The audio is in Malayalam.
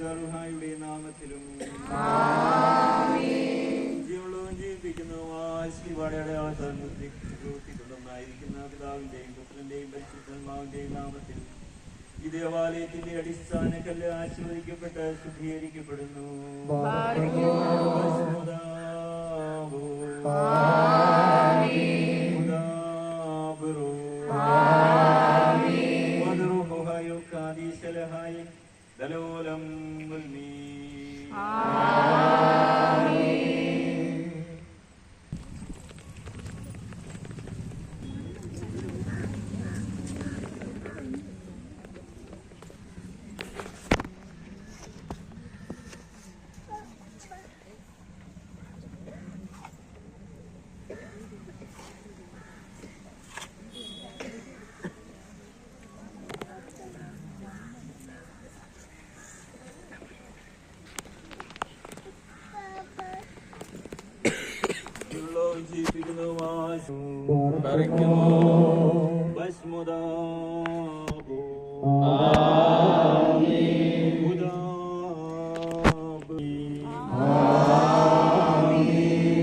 പരിശുദ്ധ നാമത്തിലും ജീവനുള്ളവൻ ജീവിപ്പിക്കുന്നതുമായ ശ്രീവാടയുടെ അവസരം പ്രവർത്തിക്കുന്നതായിരിക്കുന്ന പിതാവിന്റെയും പുത്രന്റെയും പരിശുദ്ധാത്മാവിന്റെയും നാമത്തിൽ ഈ ദേവാലയത്തിന്റെ അടിസ്ഥാന കല്ല് ആശീർവദിക്കപ്പെട്ട് ശുദ്ധീകരിക്കപ്പെടുന്നു. ദലോലം മുൽമീ ജീവിപ്പിക്കുന്നതുമായ